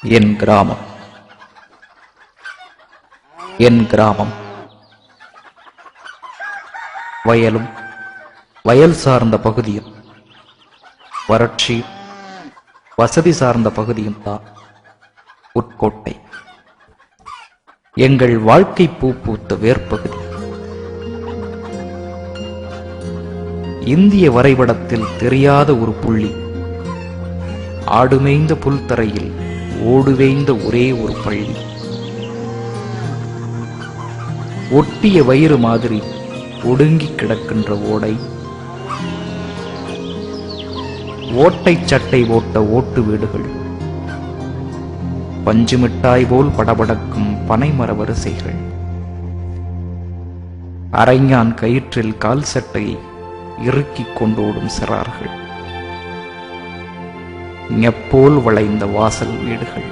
என் கிராமம். என் கிராமம் வயலும் வயல் சார்ந்த பகுதியும் வறட்சி வசதி சார்ந்த பகுதியும் தான் உட்கோட்டை. எங்கள் வாழ்க்கை பூ பூத்த வேர்பகுதி. இந்திய வரைபடத்தில் தெரியாத ஒரு புள்ளி. ஆடுமேய்ந்த புல்தரையில் ஓடுவேய்ந்த ஒரே ஒரு பள்ளி. ஒட்டிய வயிறு மாதிரி ஒடுங்கி கிடக்கின்ற ஓடை. ஓட்டை சட்டை ஓட்ட ஓட்டு வீடுகள். பஞ்சு மிட்டாய் போல் படபடக்கும் பனைமர வரிசைகள். அரைஞான் கயிற்றில் கால் சட்டையை இறுக்கிக் கொண்டோடும் சிறார்கள். ஞப்போல் வளைந்த வாசல் வீடுகள்.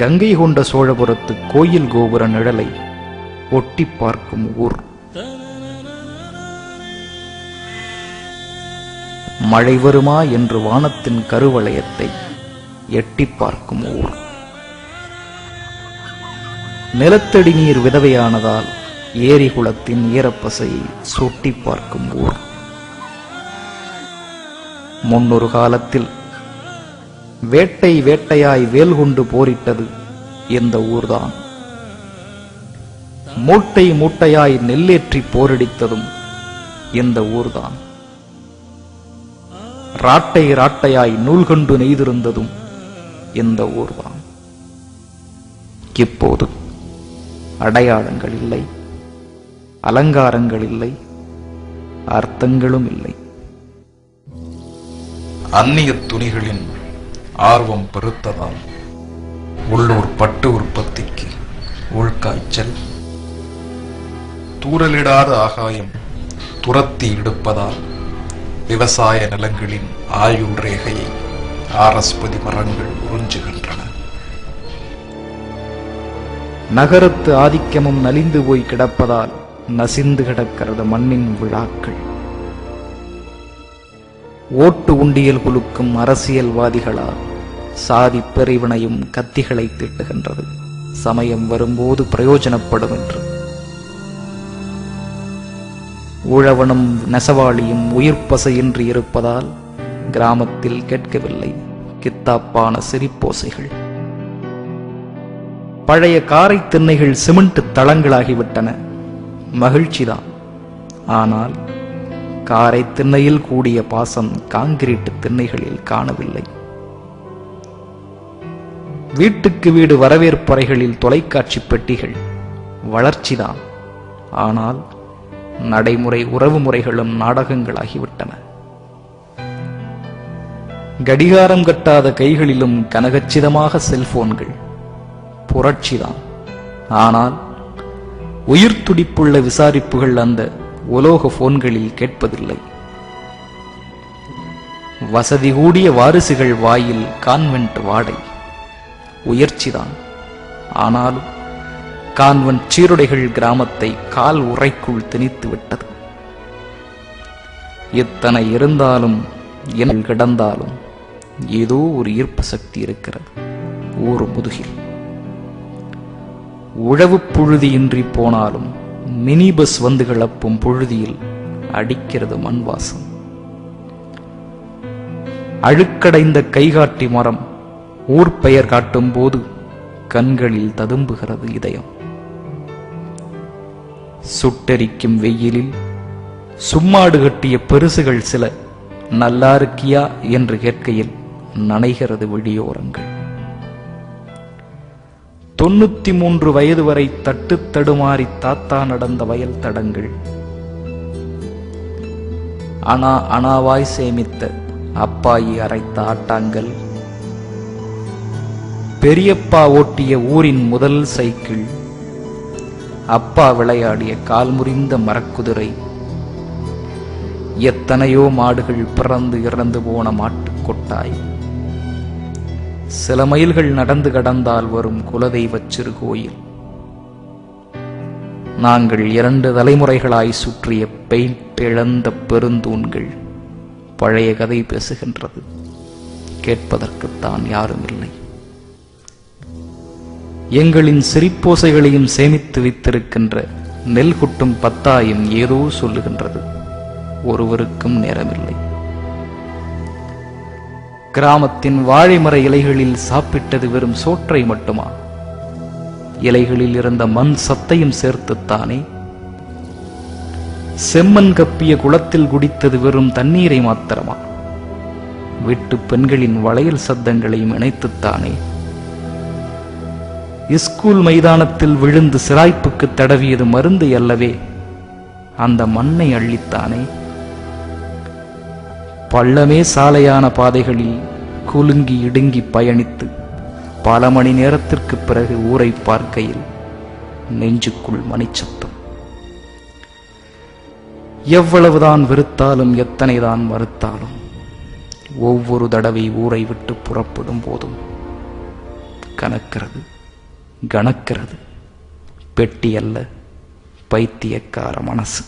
கங்கை கொண்ட சோழபுரத்து கோயில் கோபுர நிழலை ஒட்டி பார்க்கும் ஊர். மழை வருமா என்று வானத்தின் கருவளையத்தை எட்டி பார்க்கும் ஊர். நிலத்தடி நீர் விதவையானதால் ஏரி குளத்தின் ஈரப்பசையை சொட்டி பார்க்கும் ஊர். முன்னொரு காலத்தில் வேட்டை வேட்டையாய் வேல் கொண்டு போரிட்டது இந்த ஊர்தான். மூட்டை மூட்டையாய் நெல்லேற்றி போரடித்ததும் இந்த ஊர்தான். ராட்டை ராட்டையாய் நூல் கொண்டு நெய்திருந்ததும் இந்த ஊர்தான். இப்போது அடையாளங்கள் இல்லை, அலங்காரங்கள் இல்லை, அர்த்தங்களும் இல்லை. அந்நிய துணிகளின் ஆர்வம் பெருத்ததால் உள்ளூர் பட்டு உற்பத்திக்கு உள்காய்ச்சல். தூரலிடாத ஆகாயம் துரத்தி எடுப்பதால் விவசாய நிலங்களின் ஆயுள் ரேகையை ஆரஸ்பதி மரங்கள் உறிஞ்சுகின்றன. நகரத்து ஆதிக்கமும் நலிந்து போய் கிடப்பதால் நசிந்து கிடக்கிறது மண்ணின் விழாக்கள். ஓட்டு உண்டியல் குலுக்கும் அரசியல்வாதிகளால் சாதி பிரிவினையும் கத்திகளை தீட்டுகின்றது. சமயம் வரும்போது பிரயோஜனப்படும் என்று. உழவனும் நெசவாளியும் உயிர் பசையின்றி இருப்பதால் கிராமத்தில் கேட்கவில்லை கித்தாப்பான சிரிப்போசைகள். பழைய காரை திண்ணைகள் சிமெண்ட் தளங்களாகிவிட்டன. மகிழ்ச்சிதான். ஆனால் காரை திண்ணையில் கூடிய பாசம் காங்கிரீட் திண்ணைகளில் காணவில்லை. வீட்டுக்கு வீடு வரவேற்பறைகளில் தொலைக்காட்சி பெட்டிகள் வளர்ச்சிதான். ஆனால் நடைமுறை உறவு முறைகளும் நாடகங்களாகிவிட்டன. கடிகாரம் கட்டாத கைகளிலும் கனகச்சிதமாக செல்போன்கள் புரட்சிதான். ஆனால் உயிர் துடிப்புள்ள விசாரிப்புகள் அந்த உலோக போன்களில் கேட்பதில்லை. வசதி கூடிய வாரிசுகள் வாயில் கான்வென்ட் வாடை உயர்ச்சிதான். ஆனாலும் கான்வென்ட் சீருடைகள் கிராமத்தை கால் உறைக்குள் திணித்து விட்டது. எத்தனை இருந்தாலும் என்ன கிடந்தாலும் ஏதோ ஒரு ஈர்ப்பு சக்தி இருக்கிறது ஊர் முதுகில். உழவு புழுதியின்றி போனாலும் மினி பஸ் வந்து கிளப்பும் புழுதியில் அடிக்கிறது மண் வாசம். அழுக்கடைந்த கைகாட்டி மரம் ஊர் பெயர் காட்டும் போது கண்களில் ததும்புகிறது இதயம். சுட்டெரிக்கும் வெயிலில் சும்மாடு கட்டிய பெருசுகள் சில நல்லாருக்கியா என்று கேட்கையில் நனைகிறது விழியோரங்கள். 93 வயது வரை தட்டு தடுமாறி தாத்தா நடந்த வயல் தடங்கள். அனாவாய் சேமித்த அப்பாயி அரைத்த ஆட்டாங்கள். பெரியப்பா ஓட்டிய ஊரின் முதல் சைக்கிள். அப்பா விளையாடிய கால் முறிந்த மரக்குதிரை. எத்தனையோ மாடுகள் பிறந்து இறந்து போன மாட்டுக் கொட்டாய். சில மைல்கள் நடந்து கடந்தால் வரும் குலதெய்வ சிறு கோயில். நாங்கள் 2 தலைமுறைகளாய் சுற்றிய பெயிண்ட் இழந்த பெருந்தூண்கள். பழைய கதை பேசுகின்றது. கேட்பதற்குத்தான் யாரும் இல்லை. எங்களின் சிரிப்போசைகளையும் சேமித்து வைத்திருக்கின்ற நெல் குட்டும் பத்தாயம் ஏதோ சொல்லுகின்றது. ஒருவருக்கும் நேரமில்லை. கிராமத்தின் வாழைமர இலைகளில் சாப்பிட்டது வெறும் சோற்றை மட்டுமா? இலைகளில் இருந்த மண் சத்தையும் சேர்த்துத்தானே. செம்மண் கப்பிய குளத்தில் குடித்தது வெறும் தண்ணீரை மாத்திரமா? வீட்டு பெண்களின் வளையல் சத்தங்களையும் இணைத்துத்தானே. ஸ்கூல் மைதானத்தில் விழுந்து சிராய்ப்புக்கு தடவியது மருந்து அல்லவே, அந்த மண்ணை அள்ளித்தானே. பள்ளமே சாலையான பாதைகளில் குலுங்கி இடுங்கி பயணித்து பல மணி நேரத்திற்கு பிறகு ஊரை பார்க்கையில் நெஞ்சுக்குள் மணிச்சத்தம். எவ்வளவுதான் வெறுத்தாலும் எத்தனைதான் மறுத்தாலும் ஒவ்வொரு தடவை ஊரை விட்டு புறப்படும் போதும் கணக்கிறது கணக்கிறது பெட்டி அல்ல, பைத்தியக்கார மனசு.